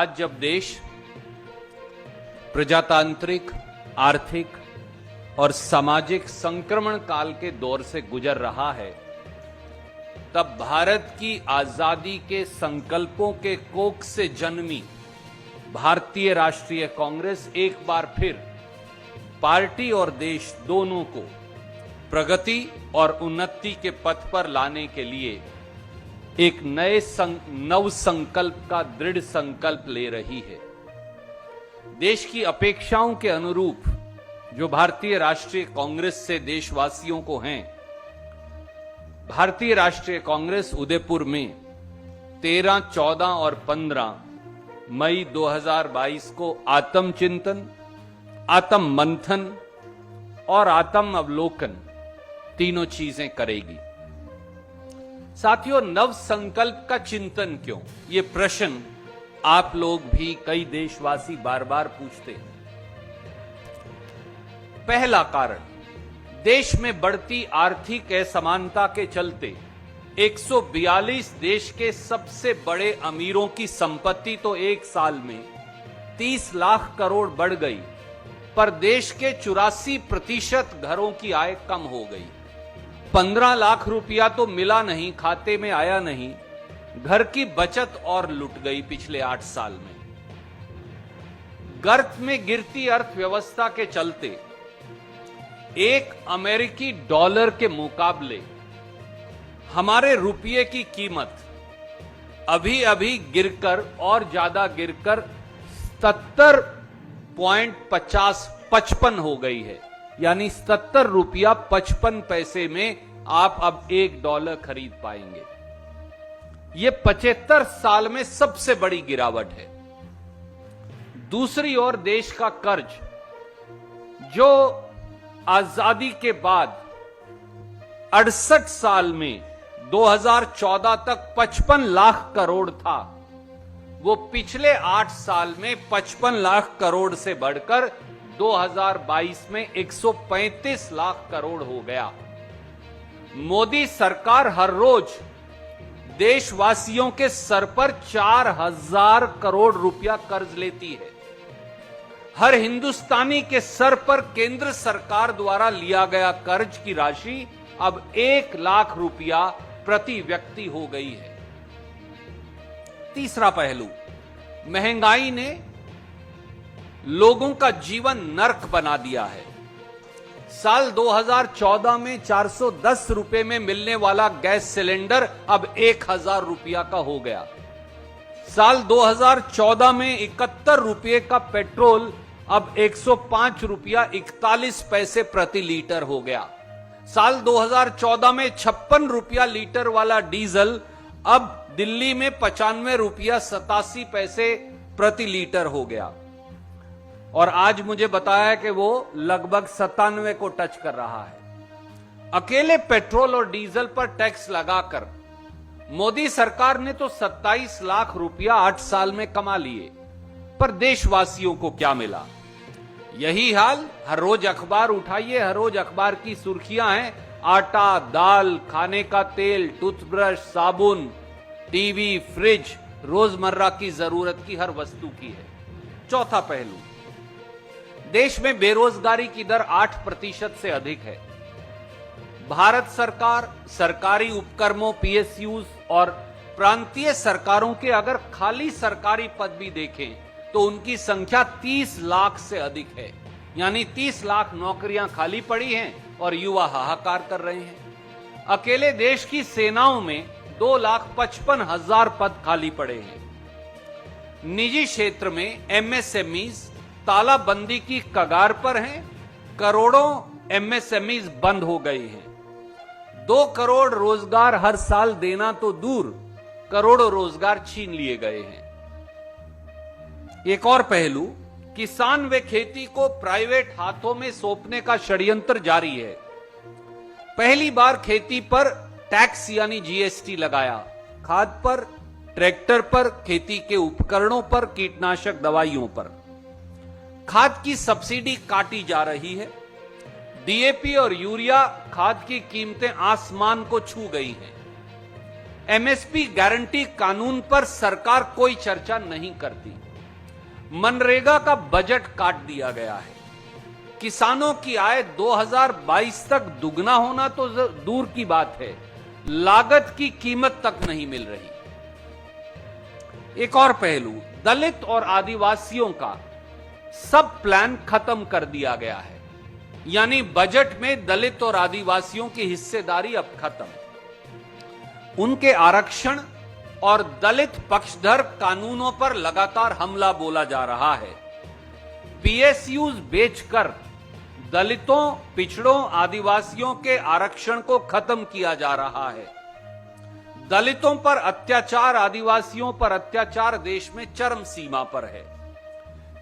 आज जब देश प्रजातांत्रिक, आर्थिक और सामाजिक संक्रमण काल के दौर से गुजर रहा है, तब भारत की आजादी के संकल्पों के कोख से जन्मी भारतीय राष्ट्रीय कांग्रेस एक बार फिर पार्टी और देश दोनों को प्रगति और उन्नति के पथ पर लाने के लिए एक नए नव संकल्प का दृढ़ संकल्प ले रही है। देश की अपेक्षाओं के अनुरूप जो भारतीय राष्ट्रीय कांग्रेस से देशवासियों को हैं, भारतीय राष्ट्रीय कांग्रेस उदयपुर में 13, 14 और 15 मई 2022 को आत्मचिंतन, आत्म मंथन और आत्म अवलोकन तीनों चीजें करेगी। साथियों, नव संकल्प का चिंतन क्यों? ये प्रश्न आप लोग भी, कई देशवासी बार बार पूछते हैं। पहला कारण, देश में बढ़ती आर्थिक असमानता के चलते 142 देश के सबसे बड़े अमीरों की संपत्ति तो एक साल में 30 लाख करोड़ बढ़ गई, पर देश के 84% घरों की आय कम हो गई। 15 लाख रुपया तो मिला नहीं, खाते में आया नहीं, घर की बचत और लुट गई पिछले 8 साल में। गर्त में गिरती अर्थव्यवस्था के चलते एक अमेरिकी डॉलर के मुकाबले हमारे रुपये की कीमत अभी अभी गिरकर और ज्यादा गिरकर 70.55 हो गई है। यानी 70 रुपया 55 पैसे में आप अब $1 खरीद पाएंगे। यह 75 साल में सबसे बड़ी गिरावट है। दूसरी ओर देश का कर्ज, जो आजादी के बाद 68 साल में 2014 तक 55 लाख करोड़ था, वो पिछले 8 साल में 55 लाख करोड़ से बढ़कर 2022 में 135 लाख करोड़ हो गया। मोदी सरकार हर रोज देशवासियों के सर पर 4000 करोड़ रुपया कर्ज लेती है। हर हिंदुस्तानी के सर पर केंद्र सरकार द्वारा लिया गया कर्ज की राशि अब 1 लाख रुपया प्रति व्यक्ति हो गई है। तीसरा पहलू, महंगाई ने लोगों का जीवन नर्क बना दिया है। साल 2014 में 410 रुपए में मिलने वाला गैस सिलेंडर अब 1000 रुपया का हो गया। साल 2014 में 71 रुपये का पेट्रोल अब 105 रुपया 41 पैसे प्रति लीटर हो गया। साल 2014 में 56 रुपया लीटर वाला डीजल अब दिल्ली में 95 रुपया 87 पैसे प्रति लीटर हो गया। और आज मुझे बताया कि वो लगभग 97 को टच कर रहा है। अकेले पेट्रोल और डीजल पर टैक्स लगाकर मोदी सरकार ने तो 27 लाख रुपया 8 साल में कमा लिए, पर देशवासियों को क्या मिला? यही हाल हर रोज अखबार उठाइए, हर रोज अखबार की सुर्खियां हैं। आटा, दाल, खाने का तेल, टूथब्रश, साबुन, टीवी, फ्रिज, रोजमर्रा की जरूरत की हर वस्तु की है। चौथा पहलू, देश में बेरोजगारी की दर 8% से अधिक है। भारत सरकार सरकारी उपक्रमों, पीएसयूज और प्रांतीय सरकारों के अगर खाली सरकारी पद भी देखें तो उनकी संख्या 30 लाख से अधिक है। यानी 30 लाख नौकरियां खाली पड़ी हैं और युवा हाहाकार कर रहे हैं। अकेले देश की सेनाओं में 2,55,000 पद खाली पड़े हैं। निजी क्षेत्र में एमएसएमईज तालाबंदी की कगार पर हैं। करोड़ों एमएसएमईज बंद हो गई हैं। 2 करोड़ रोजगार हर साल देना तो दूर, करोड़ों रोजगार छीन लिए गए हैं। एक और पहलू, किसान व खेती को प्राइवेट हाथों में सौंपने का षड्यंत्र जारी है। पहली बार खेती पर टैक्स यानी जीएसटी लगाया। खाद पर, ट्रैक्टर पर, खेती के उपकरणों पर, कीटनाशक दवाइयों पर। खाद की सब्सिडी काटी जा रही है। डीएपी और यूरिया खाद की कीमतें आसमान को छू गई हैं। एमएसपी गारंटी कानून पर सरकार कोई चर्चा नहीं करती। मनरेगा का बजट काट दिया गया है। किसानों की आय 2022 तक दुगना होना तो दूर की बात है, लागत की कीमत तक नहीं मिल रही। एक और पहलू, दलित और आदिवासियों का सब प्लान खत्म कर दिया गया है, यानी बजट में दलित और आदिवासियों की हिस्सेदारी अब खत्म। उनके आरक्षण और दलित पक्षधर कानूनों पर लगातार हमला बोला जा रहा है। पीएसयूज बेचकर दलितों, पिछड़ों, आदिवासियों के आरक्षण को खत्म किया जा रहा है। दलितों पर अत्याचार, आदिवासियों पर अत्याचार देश में चरम सीमा पर है।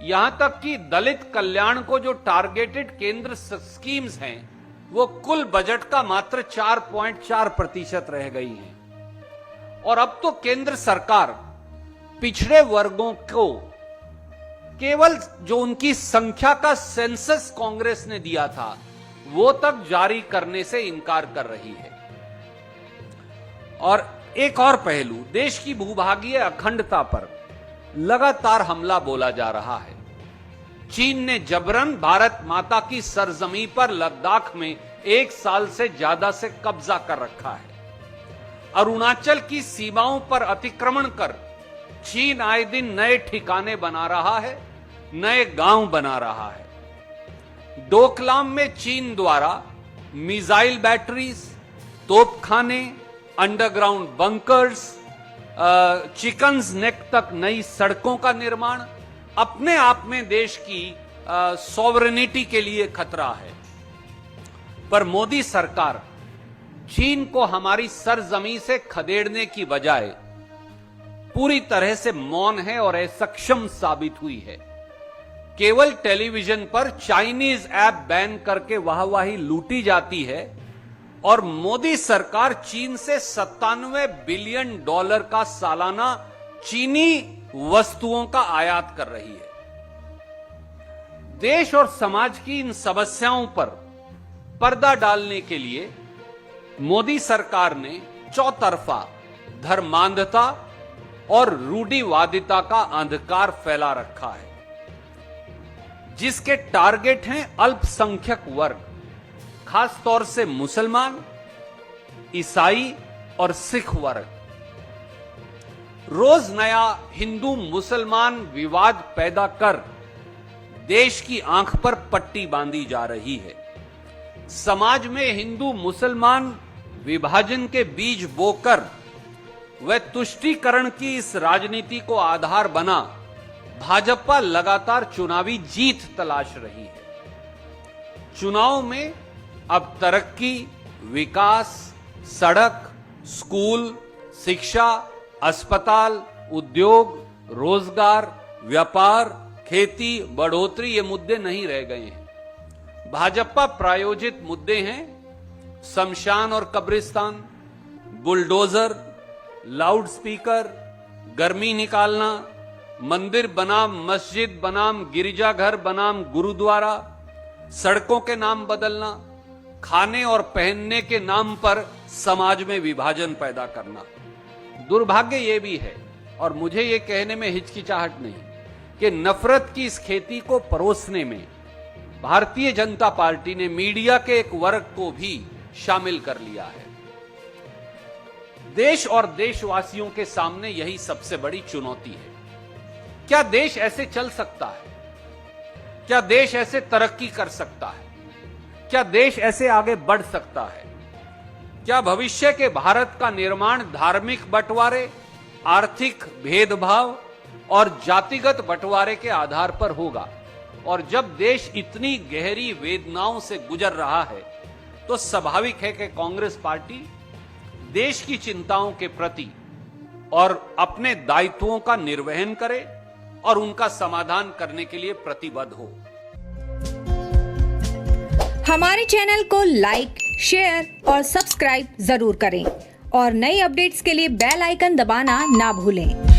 यहां तक कि दलित कल्याण को जो टारगेटेड केंद्र स्कीम्स हैं, वो कुल बजट का मात्र 4.4% रह गई हैं। और अब तो केंद्र सरकार पिछड़े वर्गों को केवल जो उनकी संख्या का सेंसस कांग्रेस ने दिया था, वो तक जारी करने से इनकार कर रही है। और एक और पहलू, देश की भूभागीय अखंडता पर लगातार हमला बोला जा रहा है। चीन ने जबरन भारत माता की सरजमी पर लद्दाख में 1 साल से ज्यादा से कब्जा कर रखा है। अरुणाचल की सीमाओं पर अतिक्रमण कर चीन आए दिन नए ठिकाने बना रहा है, नए गांव बना रहा है। डोकलाम में चीन द्वारा मिसाइल बैटरीज, तोपखाने, अंडरग्राउंड बंकर्स, चिकन्स नेक तक नई सड़कों का निर्माण अपने आप में देश की सॉवरेनिटी के लिए खतरा है। पर मोदी सरकार चीन को हमारी सरजमी से खदेड़ने की बजाय पूरी तरह से मौन है और असक्षम साबित हुई है। केवल टेलीविजन पर चाइनीज ऐप बैन करके वाहवाही लूटी जाती है और मोदी सरकार चीन से $97 बिलियन का सालाना चीनी वस्तुओं का आयात कर रही है। देश और समाज की इन समस्याओं पर पर्दा डालने के लिए मोदी सरकार ने चौतरफा धर्मांधता और रूढ़िवादिता का अंधकार फैला रखा है, जिसके टारगेट हैं अल्पसंख्यक वर्ग, खास तौर से मुसलमान, ईसाई और सिख वर्ग। रोज नया हिंदू मुसलमान विवाद पैदा कर देश की आंख पर पट्टी बांधी जा रही है। समाज में हिंदू मुसलमान विभाजन के बीज बोकर व तुष्टीकरण की इस राजनीति को आधार बना भाजपा लगातार चुनावी जीत तलाश रही है। चुनाव में अब तरक्की, विकास, सड़क, स्कूल, शिक्षा, अस्पताल, उद्योग, रोजगार, व्यापार, खेती, बढ़ोतरी ये मुद्दे नहीं रह गए हैं। भाजपा प्रायोजित मुद्दे हैं शमशान और कब्रिस्तान, बुलडोजर, लाउड स्पीकर, गर्मी निकालना, मंदिर बनाम मस्जिद बनाम गिरजाघर बनाम गुरुद्वारा, सड़कों के नाम बदलना, खाने और पहनने के नाम पर समाज में विभाजन पैदा करना। दुर्भाग्य ये भी है, और मुझे ये कहने में हिचकिचाहट नहीं, कि नफरत की इस खेती को परोसने में भारतीय जनता पार्टी ने मीडिया के एक वर्ग को भी शामिल कर लिया है। देश और देशवासियों के सामने यही सबसे बड़ी चुनौती है। क्या देश ऐसे चल सकता है? क्या देश ऐसे तरक्की कर सकता है? क्या देश ऐसे आगे बढ़ सकता है? क्या भविष्य के भारत का निर्माण धार्मिक बंटवारे, आर्थिक भेदभाव और जातिगत बंटवारे के आधार पर होगा? और जब देश इतनी गहरी वेदनाओं से गुजर रहा है, तो स्वाभाविक है कि कांग्रेस पार्टी देश की चिंताओं के प्रति और अपने दायित्वों का निर्वहन करे और उनका समाधान करने के लिए प्रतिबद्ध हो। हमारे चैनल को लाइक, शेयर और सब्सक्राइब जरूर करें और नई अपडेट्स के लिए बेल आइकन दबाना ना भूलें।